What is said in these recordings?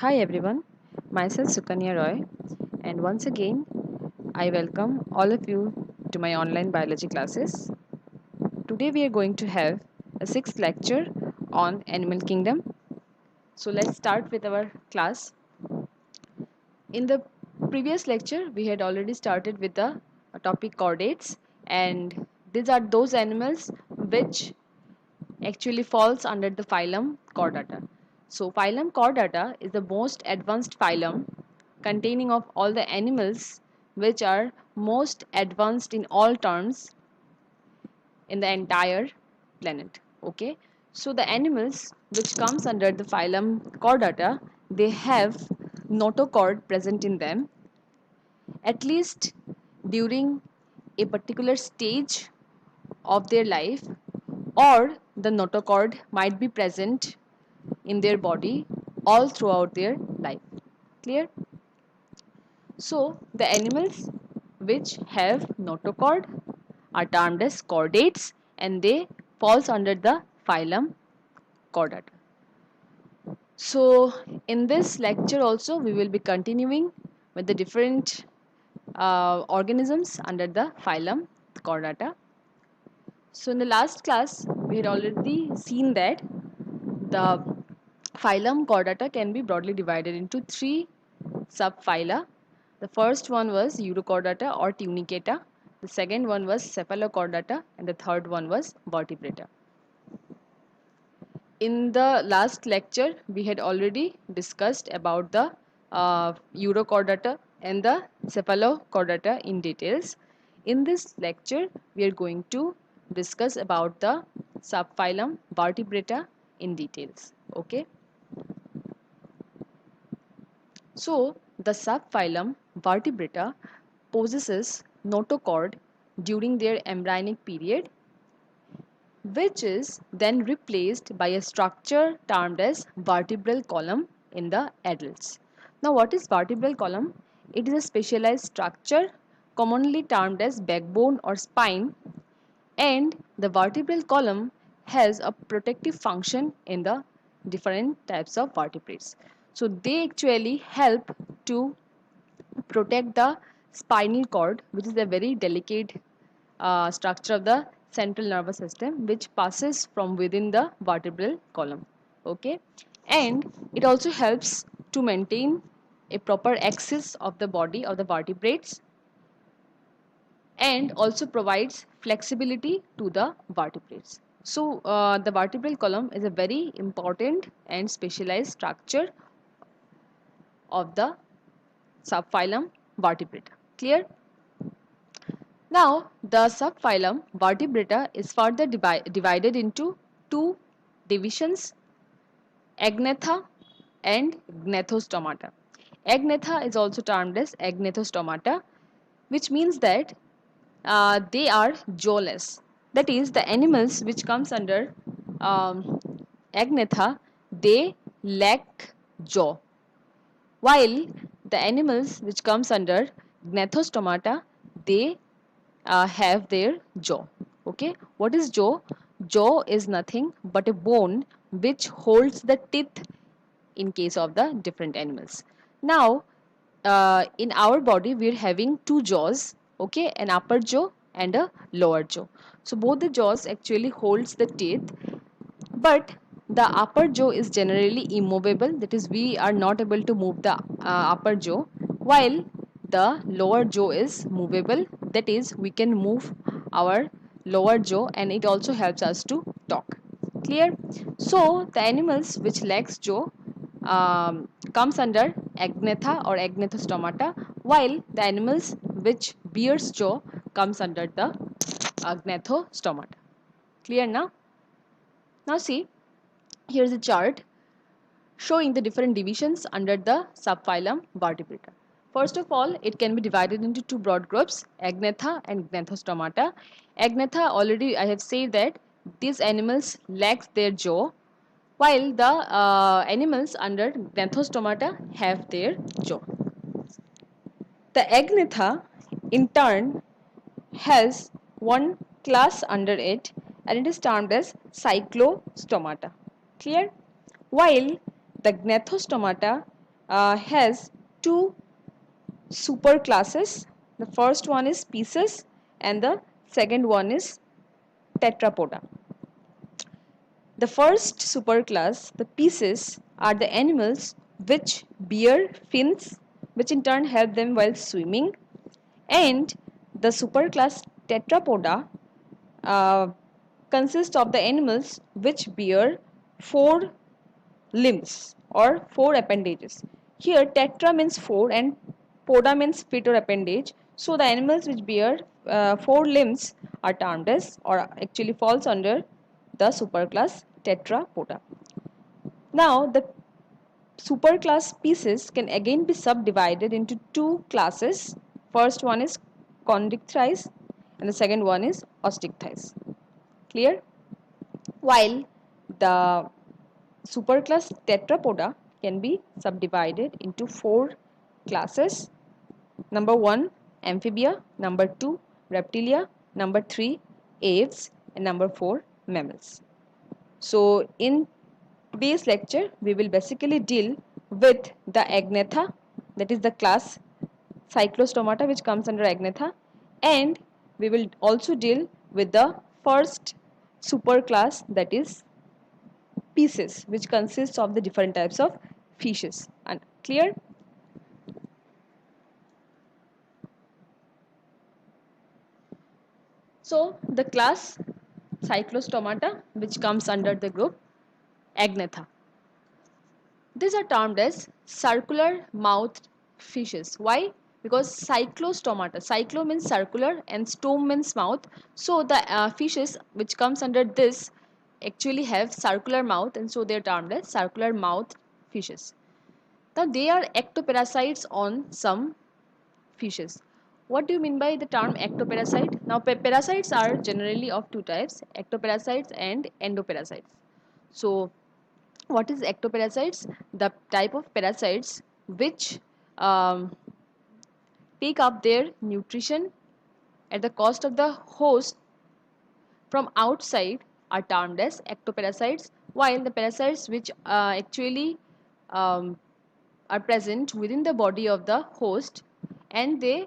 Hi everyone, myself Sukanya Roy, and once again I welcome all of you to my online biology classes. Today we are going to have a sixth lecture on animal kingdom. So let's start with our class. In the previous lecture, we had already started with the topic chordates, and these are those animals which actually falls under the phylum Chordata. So phylum Chordata is the most advanced phylum containing of all the animals which are most advanced in all terms in the entire planet. Okay, so the animals which comes under the phylum Chordata, they have notochord present in them, at least during a particular stage of their life, or the notochord might be present in their body all throughout their life. Clear? So the animals which have notochord are termed as chordates, and they falls under the phylum Chordata. So in this lecture also we will be continuing with the different organisms under the phylum Chordata. So in the last class we had already seen that the phylum Chordata can be broadly divided into three subphyla. The first one was Urochordata or Tunicata, the second one was Cephalochordata, and the third one was Vertebrata. In the last lecture, we had already discussed about the Urochordata and the Cephalochordata in details. In this lecture, we are going to discuss about the subphylum Vertebrata in details. Okay. So, the subphylum Vertebrata possesses notochord during their embryonic period, which is then replaced by a structure termed as vertebral column in the adults. Now, what is vertebral column? It is a specialized structure commonly termed as backbone or spine, and the vertebral column has a protective function in the different types of vertebrates. So, they actually help to protect the spinal cord, which is a very delicate structure of the central nervous system, which passes from within the vertebral column. Okay, and it also helps to maintain a proper axis of the body of the vertebrates, and also provides flexibility to the vertebrates. So the vertebral column is a very important and specialized structure of the subphylum Vertebrata. Clear? Now, the subphylum Vertebrata is further divided into two divisions, Agnatha and Gnethostomata. Agnatha is also termed as Agnethostomata, which means that they are jawless. That is, the animals which comes under Agnatha, they lack jaw, while the animals which comes under Gnethostomata, they have their jaw. Okay, what is jaw? Jaw is nothing but a bone which holds the teeth in case of the different animals. Now, in our body, we're having two jaws, okay, an upper jaw and a lower jaw. So both the jaws actually holds the teeth, but the upper jaw is generally immovable, that is we are not able to move the upper jaw, while the lower jaw is movable, that is we can move our lower jaw, and it also helps us to talk. Clear? So the animals which lacks jaw comes under agnatha or agnethostomata, while the animals which bears jaw comes under the agnethostomata. Clear now? Now see, here's a chart showing the different divisions under the subphylum Vertebrata. First of all, it can be divided into two broad groups, Agnatha and Gnethostomata. Agnatha, already I have said that these animals lack their jaw, while the animals under Gnethostomata have their jaw. The Agnatha, in turn, has one class under it, and it is termed as Cyclostomata. Clear? While the Gnethostomata has two superclasses. The first one is Pisces and the second one is Tetrapoda. The first superclass, the Pisces, are the animals which bear fins, which in turn help them while swimming, and the superclass Tetrapoda uh, consists of the animals which bear four limbs or four appendages. Here tetra means four and poda means feet or appendage. So the animals which bear four limbs are termed as, or actually falls under, the superclass Tetrapoda. Now the superclass species can again be subdivided into two classes. First one is Chondrichthyes and the second one is Osteichthyes. Clear? While the superclass Tetrapoda can be subdivided into four classes. Number 1, amphibia. Number 2, reptilia. Number 3, aves. And number 4, mammals. So in today's lecture, we will basically deal with the Agnatha, that is the class Cyclostomata, which comes under Agnatha, and we will also deal with the first superclass, that is Pisces, which consists of the different types of fishes. And clear? So the class Cyclostomata, which comes under the group Agnatha. These are termed as circular mouthed fishes. Why? Because cyclostomata, cyclo means circular and stome means mouth. So the fishes which comes under this actually have circular mouth, and so they are termed as circular mouthed fishes. Now they are ectoparasites on some fishes. What do you mean by the term ectoparasite? Now parasites are generally of two types, ectoparasites and endoparasites. So what is ectoparasites? The type of parasites which um, take up their nutrition at the cost of the host from outside are termed as ectoparasites, while the parasites which actually um, are present within the body of the host and they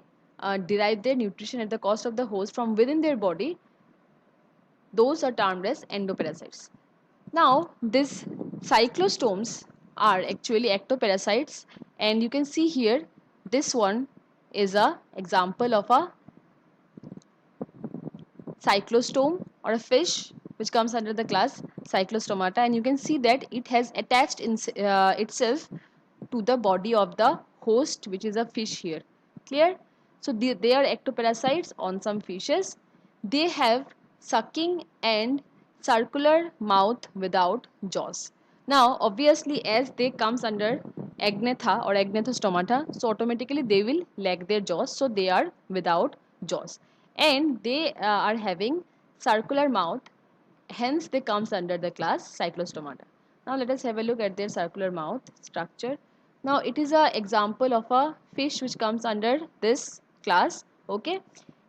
derive their nutrition at the cost of the host from within their body, those are termed as endoparasites. Now, these cyclostomes are actually ectoparasites, and you can see here this one is a example of a cyclostome or a fish which comes under the class Cyclostomata, and you can see that it has attached itself to the body of the host, which is a fish here. Clear? So they are ectoparasites on some fishes. They have sucking and circular mouth without jaws. Now obviously as they comes under Agnatha or Agnathostomata, so automatically they will lack their jaws, so they are without jaws, and they are having circular mouth, hence they comes under the class Cyclostomata. Now let us have a look at their circular mouth structure. Now it is a example of a fish which comes under this class, okay,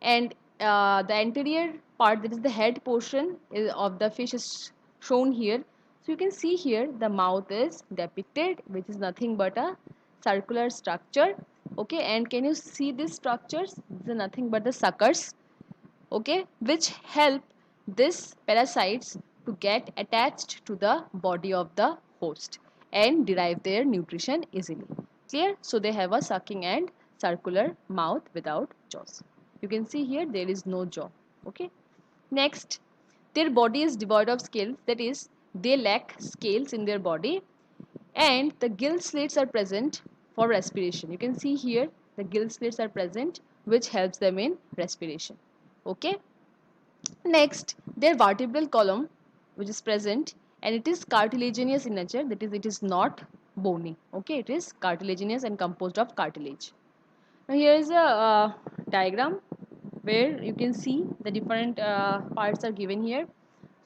and the anterior part, that is the head portion of the fish, is shown here. So you can see here the mouth is depicted, which is nothing but a circular structure, okay, and can you see these structures? These are nothing but the suckers, okay, which help these parasites to get attached to the body of the host and derive their nutrition easily. Clear? So they have a sucking and circular mouth without jaws. You can see here there is no jaw. Okay. Next, their body is devoid of scales, that is, they lack scales in their body, and the gill slits are present for respiration. You can see here the gill slits are present, which helps them in respiration. Okay. Next, their vertebral column, which is present, and it is cartilaginous in nature, that is, it is not bony. Okay, it is cartilaginous and composed of cartilage. Now here is a diagram where you can see the different parts are given here.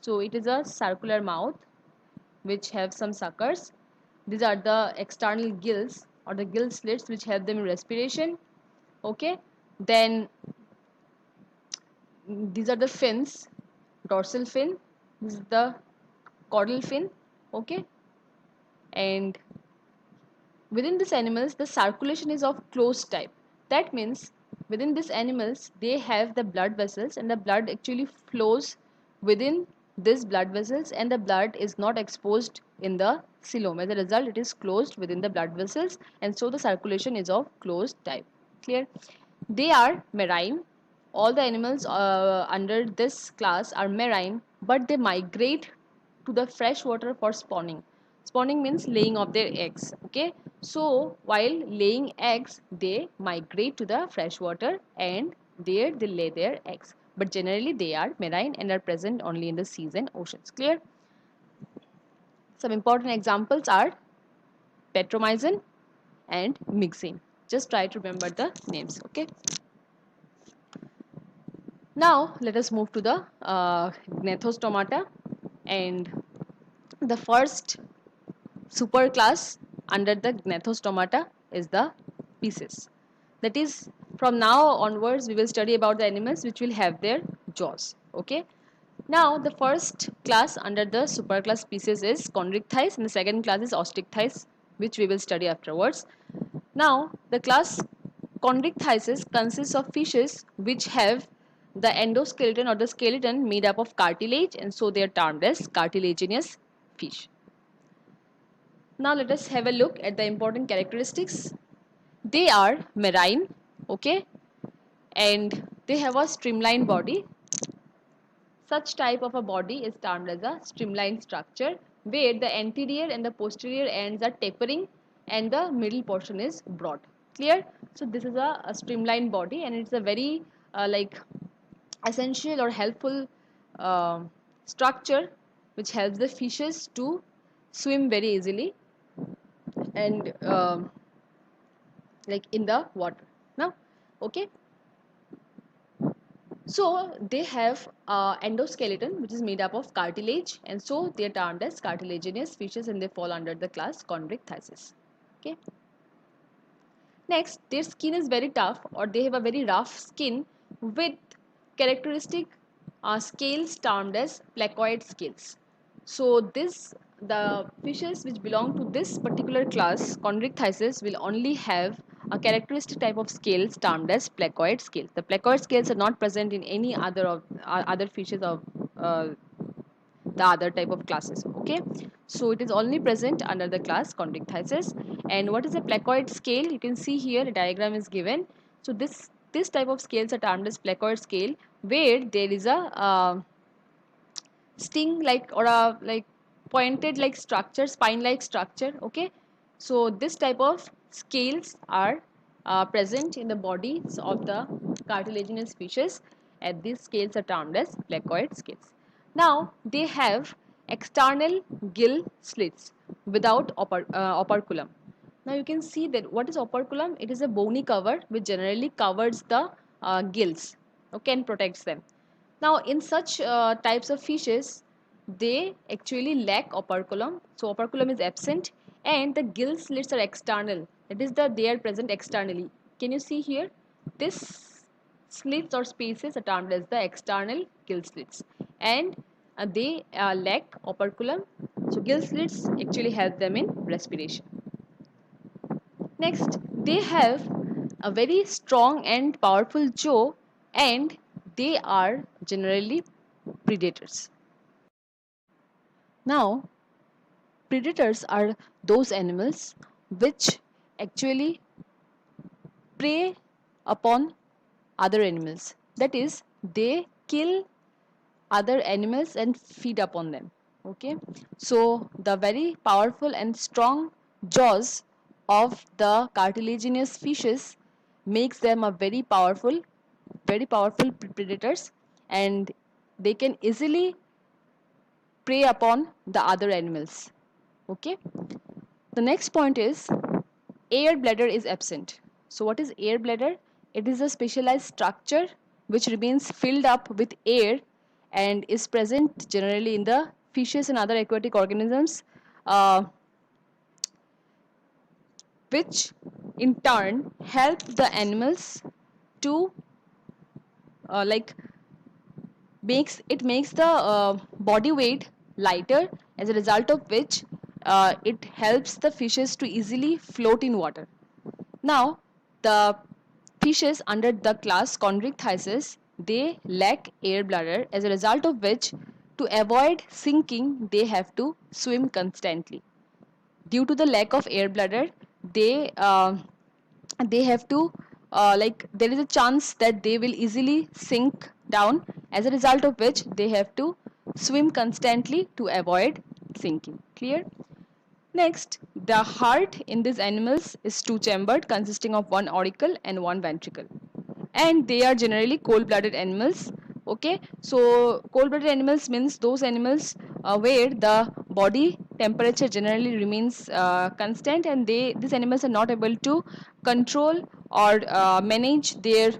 So it is a circular mouth which have some suckers. These are the external gills or the gill slits which help them in respiration. Okay, then these are the fins, dorsal fin, this is the caudal fin, okay, and Within these animals, the circulation is of closed type. That means within these animals, they have the blood vessels, and the blood actually flows within these blood vessels, and the blood is not exposed in the coelom. As a result, it is closed within the blood vessels, and so the circulation is of closed type. Clear? They are marine. All the animals under this class are marine, but they migrate to the fresh water for spawning. Spawning means laying of their eggs. Okay, so while laying eggs, they migrate to the fresh water, and there they lay their eggs. But generally, they are marine and are present only in the seas and oceans. Clear? Some important examples are petromyzin and myxine. Just try to remember the names. Okay. Now let us move to the Gnathostomata, and the first superclass under the Gnathostomata is the Pisces. That is, from now onwards we will study about the animals which will have their jaws. Okay. Now the first class under the superclass species is Chondrichthyes, and the second class is Osteichthyes, which we will study afterwards. Now the class Chondrichthyes consists of fishes which have the endoskeleton or the skeleton made up of cartilage, and so they are termed as cartilaginous fish. Now let us have a look at the important characteristics. They are marine, okay, and they have a streamlined body. Such type of a body is termed as a streamlined structure, where the anterior and the posterior ends are tapering and the middle portion is broad. Clear? So this is a streamlined body, and it's a very like essential or helpful uh, structure which helps the fishes to swim very easily and like in the water. Now, okay. So they have endoskeleton which is made up of cartilage, and so they are termed as cartilaginous fishes, and they fall under the class Chondrichthyes. Okay. Next, their skin is very tough, or they have a very rough skin with characteristic scales termed as placoid scales. So the fishes which belong to this particular class, Chondrichthyes, will only have a characteristic type of scales termed as placoid scales. The placoid scales are not present in any other fishes of the other type of classes. Okay, so it is only present under the class Chondrichthyes. And what is a placoid scale? You can see here a diagram is given. So this type of scales are termed as placoid scale, where there is a sting like or a like pointed like structure, spine like structure. Okay, so this type of scales are present in the bodies of the cartilaginous fishes, and these scales are termed as placoid scales. Now they have external gill slits without operculum. Now you can see that what is operculum? It is a bony cover which generally covers the gills, okay, and protects them. Now, in such types of fishes, they actually lack operculum. So, operculum is absent, and the gill slits are external. That is, they are present externally. Can you see here? This slits or spaces are termed as the external gill slits, and they lack operculum. So, gill slits actually help them in respiration. Next, they have a very strong and powerful jaw, and they are generally predators. Now, predators are those animals which actually prey upon other animals. That is, they kill other animals and feed upon them. Okay, so the very powerful and strong jaws of the cartilaginous fishes makes them a very powerful predators, and they can easily prey upon the other animals. Okay, the next point is air bladder is absent. So what is air bladder? It is a specialized structure which remains filled up with air and is present generally in the fishes and other aquatic organisms, uh, which in turn help the animals to like makes the body weight lighter, as a result of which it helps the fishes to easily float in water. Now, the fishes under the class Chondrichthysis, they lack air bladder, as a result of which, to avoid sinking, they have to swim constantly. Due to the lack of air bladder, they uh, they have to like there is a chance that they will easily sink down, as a result of which they have to swim constantly to avoid sinking. Clear? Next, the heart in these animals is two chambered, consisting of one auricle and one ventricle, and they are generally cold blooded animals. Okay, so cold blooded animals means those animals where the body temperature generally remains constant, and these animals are not able to control or manage their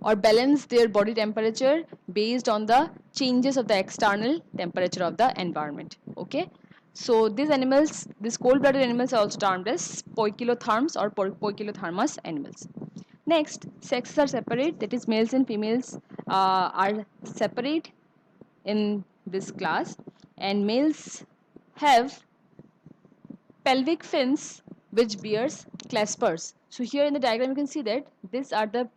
or balance their body temperature based on the changes of the external temperature of the environment. Okay, so these animals, these cold blooded animals, are also termed as poikilotherms or poikilothermous animals. Next, sexes are separate, that is males and females are separate in this class, and males have pelvic fins which bears claspers. So here in the diagram you can see that these are the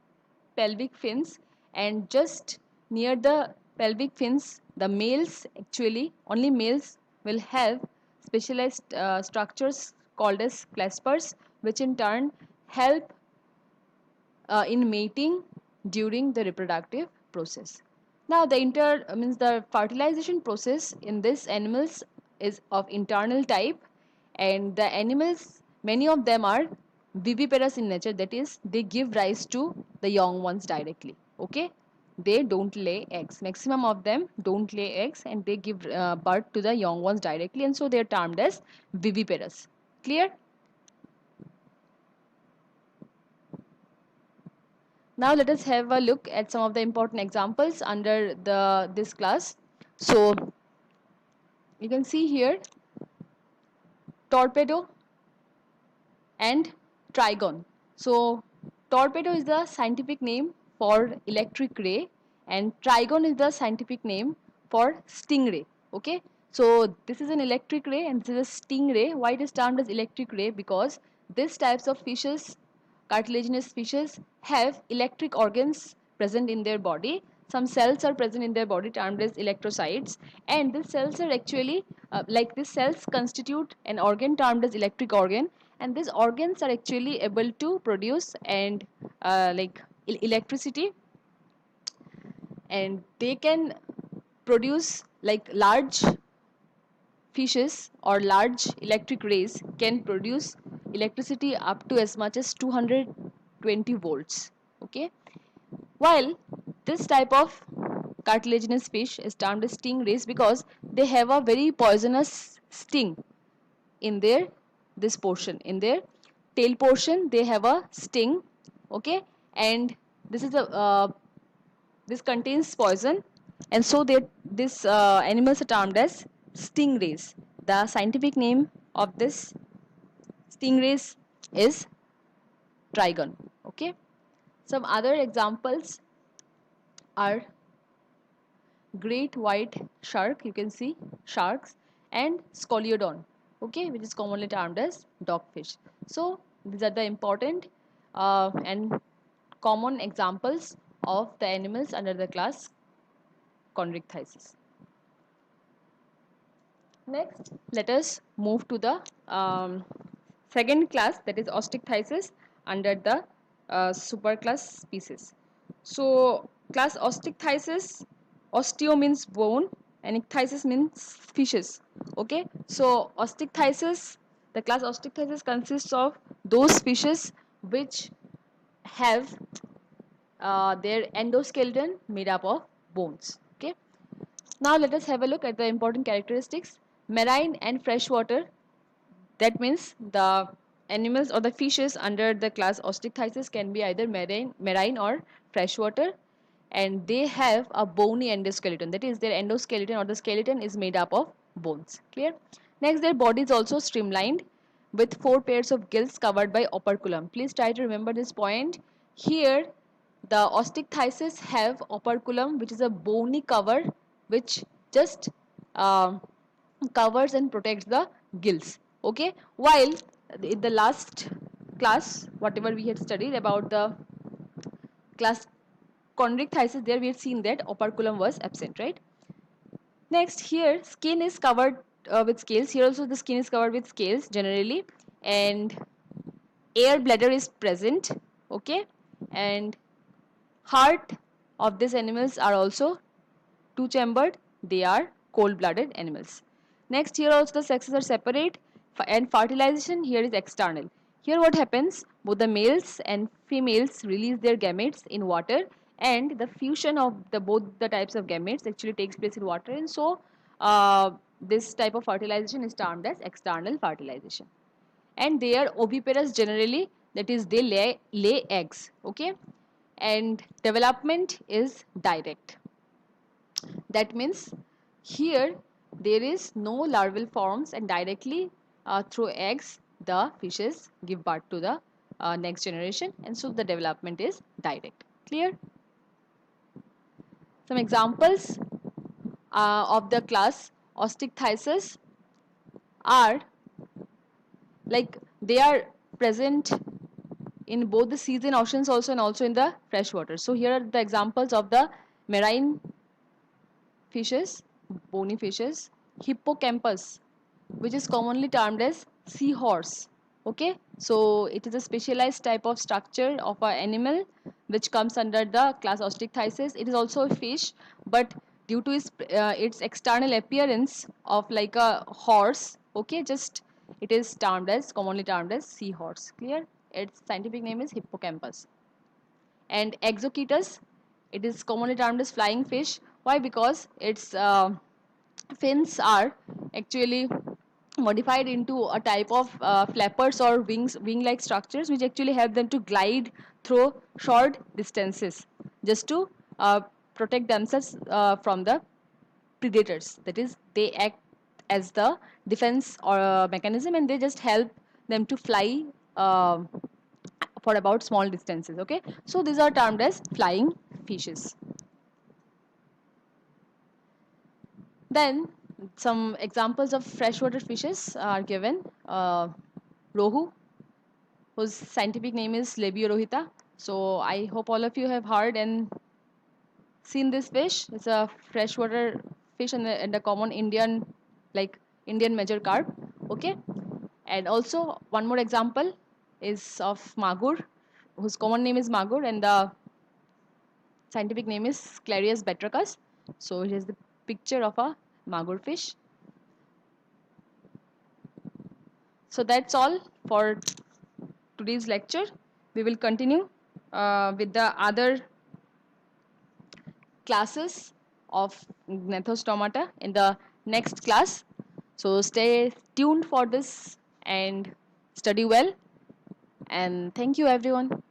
pelvic fins, and just near the pelvic fins the males, actually only males, will have specialized structures called as claspers, which in turn help in mating during the reproductive process. Now the means the fertilization process in these animals is of internal type, and the animals, many of them are viviparous in nature, that is they give rise to the young ones directly. Okay, they don't lay eggs. Maximum of them don't lay eggs, and they give birth to the young ones directly, and so they are termed as viviparous. Clear? Now let us have a look at some of the important examples under this class. So you can see here torpedo and trigon. So torpedo is the scientific name for electric ray, and trigon is the scientific name for stingray. Okay, so this is an electric ray and this is a stingray. Why it is termed as electric ray? Because these types of fishes, cartilaginous fishes, have electric organs present in their body. Some cells are present in their body termed as electrocytes, and these cells are actually like these cells constitute an organ termed as electric organ, and these organs are actually able to produce and like electricity, and they can produce like large fishes or large electric rays can produce electricity up to as much as 220 volts. Okay, while this type of cartilaginous fish is termed as stingrays because they have a very poisonous sting in their this portion, in their tail portion they have a sting. Okay, and this is a this contains poison, and so they this animals are termed as stingrays. The scientific name of this stingrays is trigon. Okay, some other examples are great white shark, you can see sharks, and scoliodon, okay, which is commonly termed as dogfish. So these are the important and common examples of the animals under the class Chondrichthysis. Next, let us move to the second class, that is Osteichthysis, under the superclass species. So class Osteichthysis, osteo means bone and ichthysis means fishes. Okay, so Osteichthysis, the class Osteichthysis consists of those fishes which have their endoskeleton made up of bones. Okay, now let us have a look at the important characteristics. Marine and freshwater, that means the animals or the fishes under the class Osteichthysis can be either marine or freshwater, and they have a bony endoskeleton, that is their endoskeleton or the skeleton is made up of bones. Clear? Next, their body is also streamlined with 4 pairs of gills covered by operculum. Please try to remember this point. Here the Osteichthysis have operculum, which is a bony cover which just uh, covers and protects the gills. Okay, while in the last class, whatever we had studied about the class chondrichthysis, there we had seen that operculum was absent, right? Next, here skin is covered with scales. Here also the skin is covered with scales generally, and air bladder is present. Okay, and heart of these animals are also two chambered. They are cold blooded animals. Next, here also the sexes are separate, and fertilization here is external. Here what happens, both the males and females release their gametes in water, and the fusion of the both the types of gametes actually takes place in water, and so this type of fertilization is termed as external fertilization. And they are oviparous generally, that is they lay eggs. Okay, and development is direct. That means here there is no larval forms, and directly through eggs the fishes give birth to the next generation, and so the development is direct. Clear? Some examples of the class Osteichthysis are like they are present in both the seas and oceans also, and also in the fresh water. So here are the examples of the marine fishes, bony fishes. Hippocampus, which is commonly termed as seahorse. Okay, so it is a specialized type of structure of an animal which comes under the class Osteichthysis. It is also a fish, but due to its external appearance of like a horse, okay, just it is termed as commonly termed as seahorse. Clear? Its scientific name is Hippocampus. And Exochetus, it is commonly termed as flying fish. Why? Because its fins are actually modified into a type of flappers or wing-like structures, which actually help them to glide through short distances just to protect themselves from the predators. That is, they act as the defense or mechanism, and they just help them to fly for about small distances. Okay, so these are termed as flying fishes. Then some examples of freshwater fishes are given. Rohu, whose scientific name is Labiorohita. So I hope all of you have heard and seen this fish. It's a freshwater fish and a common Indian, like Indian major carp. Okay, and also one more example is of Magur, whose common name is Magur, and the scientific name is Clarius batrachus. So here's the picture of a Magur fish. So that's all for today's lecture. We will continue with the other classes of Gnathostomata in the next class. So stay tuned for this and study well. And thank you everyone.